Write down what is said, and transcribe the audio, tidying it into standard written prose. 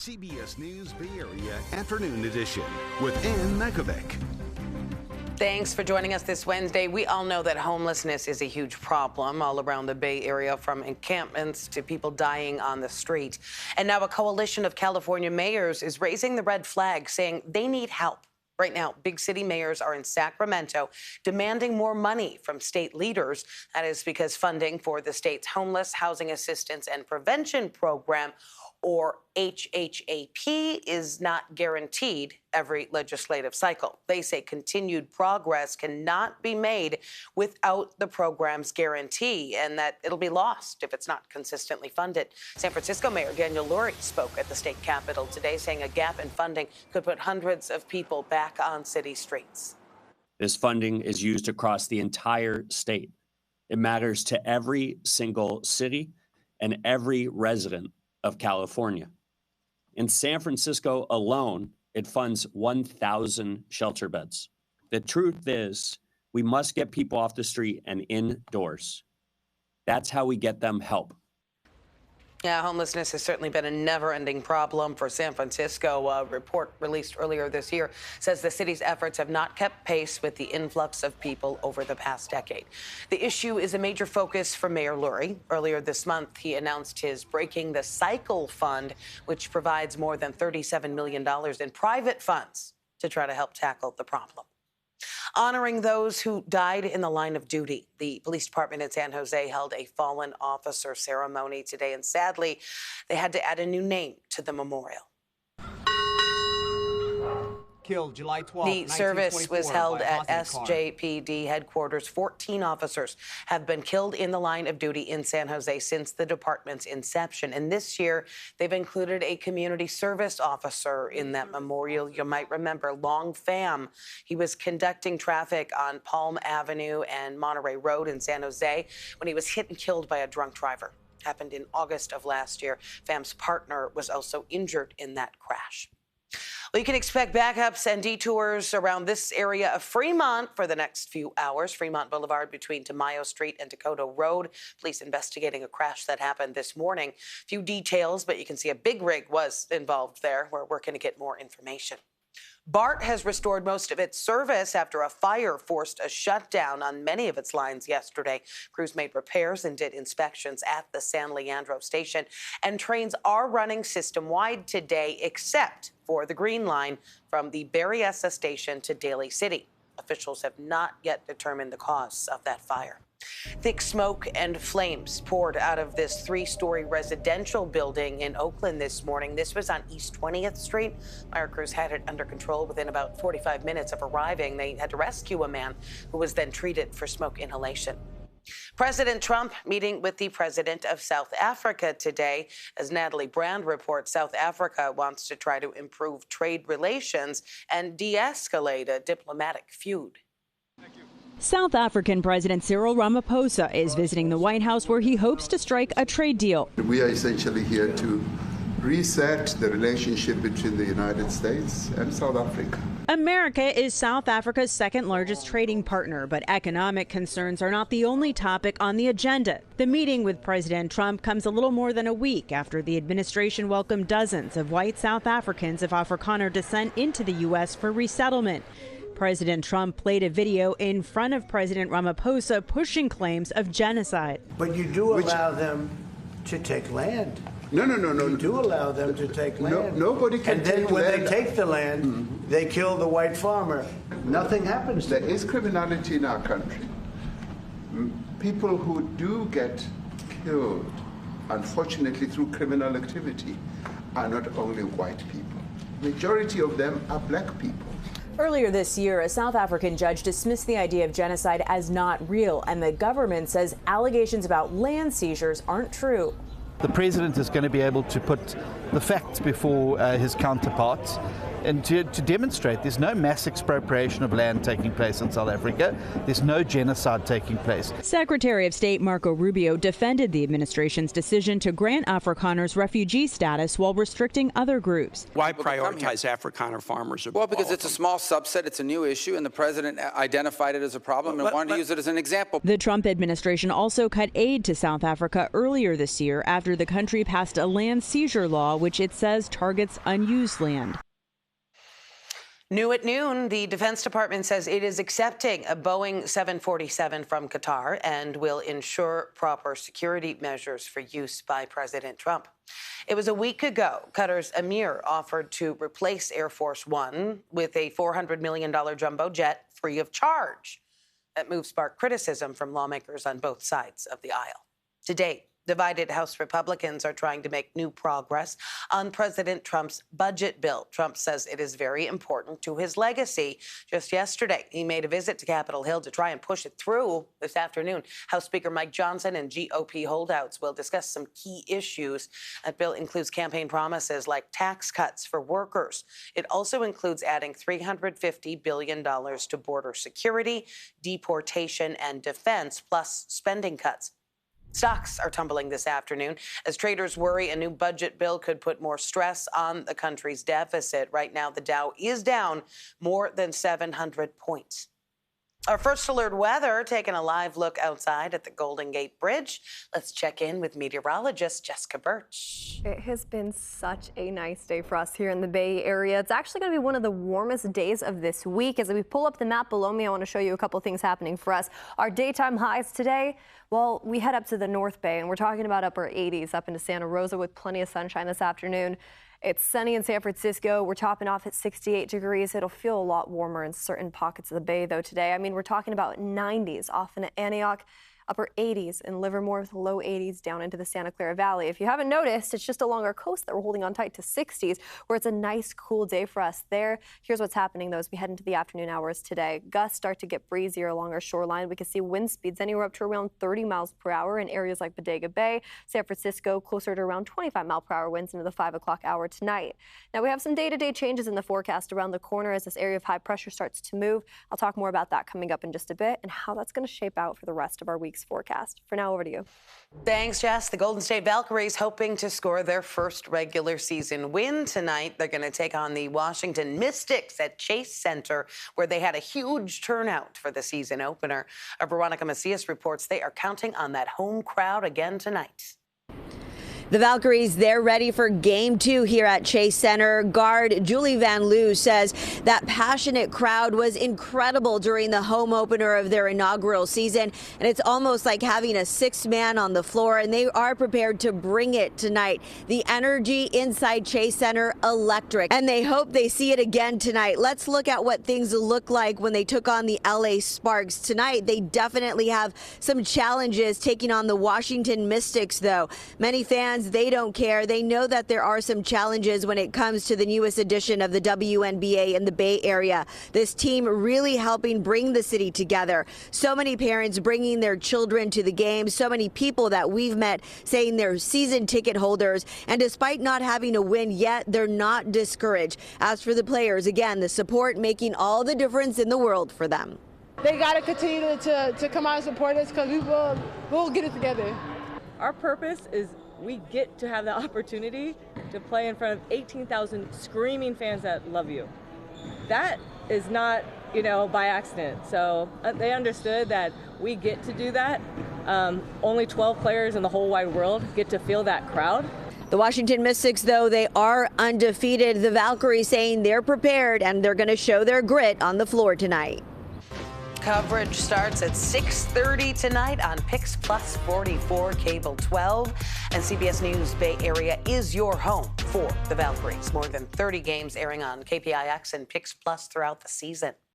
CBS News Bay Area Afternoon Edition with Ann Makovic. Thanks for joining us this Wednesday. We all know that homelessness is a huge problem all around the Bay Area, from encampments to people dying on the street. And now a coalition of California mayors is raising the red flag, saying they need help. Right now, big city mayors are in Sacramento demanding more money from state leaders. That is because funding for the state's Homeless Housing Assistance and Prevention Program, or HHAP, is not guaranteed every legislative cycle. They say continued progress cannot be made without the program's guarantee, and that it'll be lost if it's not consistently funded. San Francisco Mayor Daniel Lurie spoke at the state capitol today, saying a gap in funding could put hundreds of people back on city streets. This funding is used across the entire state. It matters to every single city and every resident of California. In San Francisco alone, it funds 1,000 shelter beds. The truth is, we must get people off the street and indoors. That's how we get them help. Yeah, homelessness has certainly been a never-ending problem for San Francisco. A report released earlier this year says the city's efforts have not kept pace with the influx of people over the past decade. The issue is a major focus for Mayor Lurie. Earlier this month, he announced his Breaking the Cycle Fund, which provides more than $37 million in private funds to try to help tackle the problem. Honoring those who died in the line of duty. The police department in San Jose held a fallen officer ceremony today, and sadly, they had to add a new name to the memorial. Killed July 12th, the service was held at SJPD headquarters. 14 officers have been killed in the line of duty in San Jose since the department's inception. And this year, they've included a community service officer in that memorial. You might remember Long Pham. He was conducting traffic on Palm Avenue and Monterey Road in San Jose when he was hit and killed by a drunk driver. Happened in August of last year. Pham's partner was also injured in that crash. Well, you can expect backups and detours around this area of Fremont for the next few hours. Fremont Boulevard between Tamayo Street and Dakota Road. Police investigating a crash that happened this morning. Few details, but you can see a big rig was involved there. We're working to get more information. BART has restored most of its service after a fire forced a shutdown on many of its lines yesterday. Crews made repairs and did inspections at the San Leandro station, and trains are running system-wide today, except for the Green Line from the Berryessa station to Daly City. Officials have not yet determined the cause of that fire. Thick smoke and flames poured out of this 3-story residential building in Oakland this morning. This was on East 20th Street. Fire crews had it under control within about 45 minutes of arriving. They had to rescue a man who was then treated for smoke inhalation. President Trump meeting with the president of South Africa today. As Natalie Brand reports, South Africa wants to try to improve trade relations and de-escalate a diplomatic feud. Thank you. South African President Cyril Ramaphosa is visiting the White House, where he hopes to strike a trade deal. We are essentially here to reset the relationship between the United States and South Africa. America is South Africa's second largest trading partner, but economic concerns are not the only topic on the agenda. The meeting with President Trump comes a little more than a week after the administration welcomed dozens of white South Africans of Afrikaner descent into the U.S. for resettlement. President Trump played a video in front of President Ramaphosa pushing claims of genocide. But you do allow them to take land. No. You do allow them to take land. Nobody can take land. And then when they take the land, they kill the white farmer. Nothing happens to them. There is criminality in our country. People who do get killed, unfortunately through criminal activity, are not only white people. Majority of them are black people. Earlier this year, a South African judge dismissed the idea of genocide as not real, and the government says allegations about land seizures aren't true. The president is going to be able to put the facts before his counterparts and to demonstrate there's no mass expropriation of land taking place in South Africa. There's no genocide taking place. Secretary of State Marco Rubio defended the administration's decision to grant Afrikaners refugee status while restricting other groups. Why prioritize Afrikaner farmers? Well, because it's a small subset, it's a new issue, and the president identified it as a problem and wanted to use it as an example. The Trump administration also cut aid to South Africa earlier this year after after the country passed a land seizure law, which it says targets unused land. New at noon, the Defense Department says it is accepting a Boeing 747 from Qatar and will ensure proper security measures for use by President Trump. It was a week ago Qatar's Emir offered to replace Air Force One with a $400 million jumbo jet free of charge. That move sparked criticism from lawmakers on both sides of the aisle. To date, divided House Republicans are trying to make new progress on President Trump's budget bill. Trump says it is very important to his legacy. Just yesterday, he made a visit to Capitol Hill to try and push it through. This afternoon, House Speaker Mike Johnson and GOP holdouts will discuss some key issues. That bill includes campaign promises like tax cuts for workers. It also includes adding $350 billion to border security, deportation, and defense, plus spending cuts. Stocks are tumbling this afternoon as traders worry a new budget bill could put more stress on the country's deficit. Right now, the Dow is down more than 700 points. Our first alert weather, taking a live look outside at the Golden Gate Bridge. Let's check in with meteorologist Jessica Birch. It has been such a nice day for us here in the Bay Area. It's actually going to be one of the warmest days of this week. As we pull up the map below me, I want to show you a couple things happening for us. Our daytime highs today, well, we head up to the North Bay, and we're talking about upper 80s up into Santa Rosa with plenty of sunshine this afternoon. It's sunny in San Francisco. We're topping off at 68 degrees. It'll feel a lot warmer in certain pockets of the Bay, though, today. I mean, we're talking about 90s off in Antioch, upper 80s in Livermore with low 80s down into the Santa Clara Valley. If you haven't noticed, it's just along our coast that we're holding on tight to 60s, where it's a nice, cool day for us there. Here's what's happening, though, as we head into the afternoon hours today. Gusts start to get breezier along our shoreline. We can see wind speeds anywhere up to around 30 miles per hour in areas like Bodega Bay, San Francisco, closer to around 25 mile per hour winds into the 5 o'clock hour tonight. Now, we have some day-to-day changes in the forecast around the corner as this area of high pressure starts to move. I'll talk more about that coming up in just a bit and how that's going to shape out for the rest of our week's forecast. For now, over to you. Thanks, Jess. The Golden State Valkyries hoping to score their first regular season win tonight. They're going to take on the Washington Mystics at Chase Center, where they had a huge turnout for the season opener. Our Veronica Macias reports they are counting on that home crowd again tonight. The Valkyries, they're ready for game 2 here at Chase Center. Guard Julie Van Loo says that passionate crowd was incredible during the home opener of their inaugural season, and it's almost like having a sixth man on the floor, and they are prepared to bring it tonight. The energy inside Chase Center, electric, and they hope they see it again tonight. Let's look at what things look like when they took on the LA Sparks tonight. They definitely have some challenges taking on the Washington Mystics, though. Many fans, they don't care. They know that there are some challenges when it comes to the newest edition of the WNBA in the Bay Area. This team really helping bring the city together. So many parents bringing their children to the game. So many people that we've met saying they're season ticket holders. And despite not having a win yet, they're not discouraged. As for the players, again, the support making all the difference in the world for them. They got to continue to come out and support us because we'll get it together. Our purpose is we get to have the opportunity to play in front of 18,000 screaming fans that love you. That is not, by accident. So they understood that we get to do that. Only 12 players in the whole wide world get to feel that crowd. The Washington Mystics, though, they are undefeated. The Valkyries saying they're prepared and they're going to show their grit on the floor tonight. Coverage starts at 6:30 tonight on PIX Plus 44, Cable 12. And CBS News Bay Area is your home for the Valkyries. More than 30 games airing on KPIX and PIX Plus throughout the season.